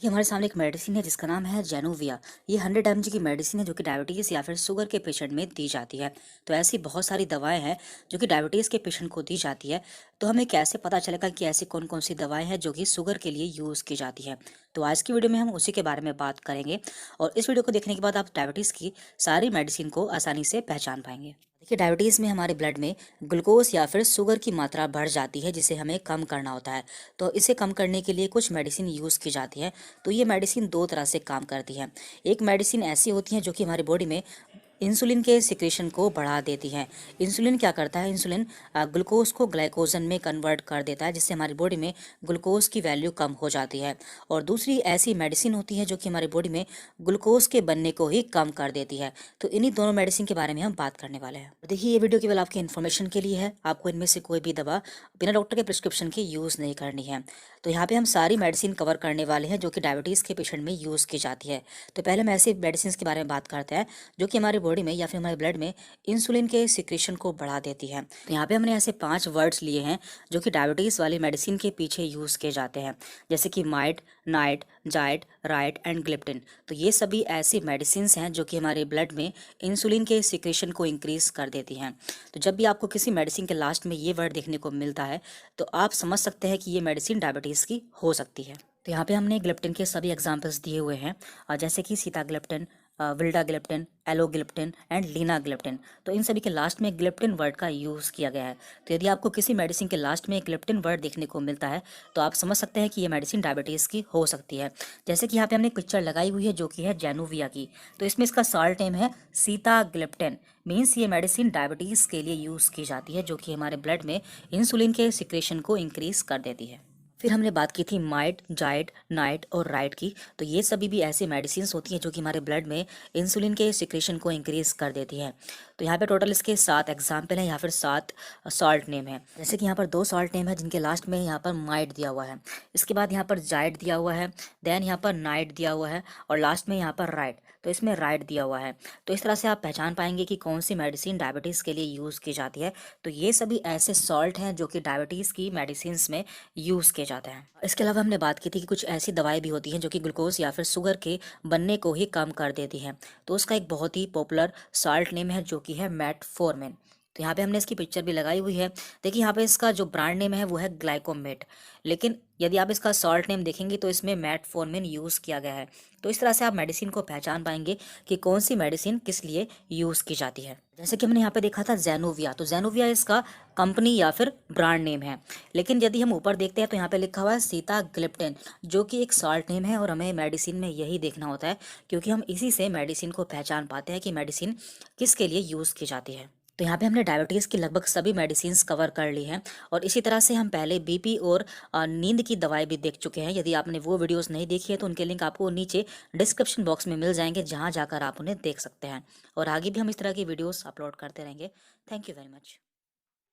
ये हमारे सामने एक मेडिसिन है जिसका नाम है जेनोविया। ये 100 mg की मेडिसिन है जो कि डायबिटीज़ या फिर शुगर के पेशेंट में दी जाती है। तो ऐसी बहुत सारी दवाएं हैं जो कि डायबिटीज़ के पेशेंट को दी जाती है। तो हमें कैसे पता चलेगा कि ऐसी कौन कौन सी दवाएं हैं जो कि शुगर के लिए यूज़ की जाती है। तो आज की वीडियो में हम उसी के बारे में बात करेंगे और इस वीडियो को देखने के बाद आप डायबिटीज़ की सारी मेडिसिन को आसानी से पहचान पाएंगे। देखिए, डायबिटीज़ में हमारे ब्लड में ग्लूकोज या फिर शुगर की मात्रा बढ़ जाती है जिसे हमें कम करना होता है। तो इसे कम करने के लिए कुछ मेडिसिन यूज़ की जाती है। तो ये मेडिसिन दो तरह से काम करती है। एक मेडिसिन ऐसी होती है जो कि हमारी बॉडी में इंसुलिन के सिक्रेशन को बढ़ा देती है। इंसुलिन क्या करता है, इंसुलिन ग्लूकोज को ग्लाइकोजन में कन्वर्ट कर देता है जिससे हमारी बॉडी में ग्लूकोज की वैल्यू कम हो जाती है। और दूसरी ऐसी मेडिसिन होती है जो कि हमारी बॉडी में ग्लूकोज के बनने को ही कम कर देती है। तो इन्हीं दोनों मेडिसिन के बारे में हम बात करने वाले हैं। देखिए, ये वीडियो केवल आपकी इन्फॉर्मेशन के लिए है। आपको इनमें से कोई भी दवा बिना डॉक्टर के प्रिस्क्रिप्शन के यूज़ नहीं करनी है। तो यहाँ पे हम सारी मेडिसिन कवर करने वाले हैं जो कि डायबिटीज़ के पेशेंट में यूज़ की जाती है। तो पहले हम ऐसी मेडिसिन के बारे में बात करते हैं जो कि हमारी बॉडी में या फिर हमारे ब्लड में इंसुलिन के सिक्रेशन को बढ़ा देती है। तो यहाँ पे हमने ऐसे 5 वर्ड्स लिए हैं जो कि डायबिटीज़ वाली मेडिसिन के पीछे यूज़ किए जाते हैं, जैसे कि माइट, नाइट, जाइट, राइट एंड ग्लिप्टिन। तो ये सभी ऐसी मेडिसिन हैं जो कि हमारे ब्लड में इंसुलिन के सिक्रेशन को इंक्रीज कर देती हैं। तो जब भी आपको किसी मेडिसिन के लास्ट में ये वर्ड देखने को मिलता है तो आप समझ सकते हैं कि ये मेडिसिन डायबिटीज़ की हो सकती है। तो यहाँ पे हमने ग्लिप्टिन के सभी एग्जांपल्स दिए हुए हैं, जैसे कि सीताग्लिप्टिन, विल्डाग्लिप्टिन, एलोग्लिप्टिन एंड लीनाग्लिप्टिन। तो इन सभी के लास्ट में ग्लिप्टिन वर्ड का यूज़ किया गया है। तो यदि आपको किसी मेडिसिन के लास्ट में ग्लिप्टिन वर्ड देखने को मिलता है तो आप समझ सकते हैं कि ये मेडिसिन डायबिटीज़ की हो सकती है। जैसे कि यहाँ पे हमने पिक्चर लगाई हुई है जो कि है जेनोविया की। तो इसमें इसका सॉल्ट नेम है सीताग्लिप्टिन। मीन्स ये मेडिसिन डायबिटीज़ के लिए यूज़ की जाती है जो कि हमारे ब्लड में इंसुलिन के सिक्रेशन को इंक्रीज कर देती है। फिर हमने बात की थी माइट, जाइट, नाइट और राइट की। तो ये सभी भी ऐसी मेडिसिन होती हैं जो कि हमारे ब्लड में इंसुलिन के सिक्रेशन को इंक्रीज कर देती हैं। तो यहाँ पे टोटल इसके 7 एग्जाम्पल हैं या फिर 7 सॉल्ट नेम है। जैसे कि यहाँ पर 2 सॉल्ट नेम है जिनके लास्ट में यहाँ पर माइट दिया हुआ है, इसके बाद यहाँ पर जाइट दिया हुआ है, देन यहाँ पर नाइट दिया हुआ है और लास्ट में यहाँ पर राइट। तो इसमें राइट दिया हुआ है। तो इस तरह से आप पहचान पाएंगे कि कौन सी मेडिसिन डायबिटीज़ के लिए यूज़ की जाती है। तो ये सभी ऐसे सॉल्ट हैं जो कि डायबिटीज़ की मेडिसिन में यूज़ किए जाते हैं। इसके अलावा हमने बात की थी कि कुछ ऐसी दवाएं भी होती हैं जो कि ग्लूकोज या फिर शुगर के बनने को ही कम कर देती हैं। तो उसका एक बहुत ही पॉपुलर सॉल्ट नेम है जो कि है मेटफॉर्मिन। तो यहाँ पे हमने इसकी पिक्चर भी लगाई हुई है। देखिए, यहाँ पे इसका जो ब्रांड नेम है वो है ग्लाइकोमेट, लेकिन यदि आप इसका सॉल्ट नेम देखेंगे तो इसमें मेटफॉर्मिन यूज़ किया गया है। तो इस तरह से आप मेडिसिन को पहचान पाएंगे कि कौन सी मेडिसिन किस लिए यूज़ की जाती है। जैसे कि हमने यहाँ पे देखा था जेनोविया। तो जेनोविया इसका कंपनी या फिर ब्रांड नेम है, लेकिन यदि हम ऊपर देखते हैं तो यहाँ पे लिखा हुआ है सीताग्लिप्टिन, जो कि एक सॉल्ट नेम है और हमें मेडिसिन में यही देखना होता है क्योंकि हम इसी से मेडिसिन को पहचान पाते हैं कि मेडिसिन किसके लिए यूज़ की जाती है। तो यहाँ पे हमने डायबिटीज़ की लगभग सभी मेडिसिन कवर कर ली हैं और इसी तरह से हम पहले बीपी और नींद की दवाई भी देख चुके हैं। यदि आपने वो वीडियोस नहीं देखी है तो उनके लिंक आपको नीचे डिस्क्रिप्शन बॉक्स में मिल जाएंगे, जहाँ जाकर आप उन्हें देख सकते हैं। और आगे भी हम इस तरह की वीडियोस अपलोड करते रहेंगे। Thank you very much.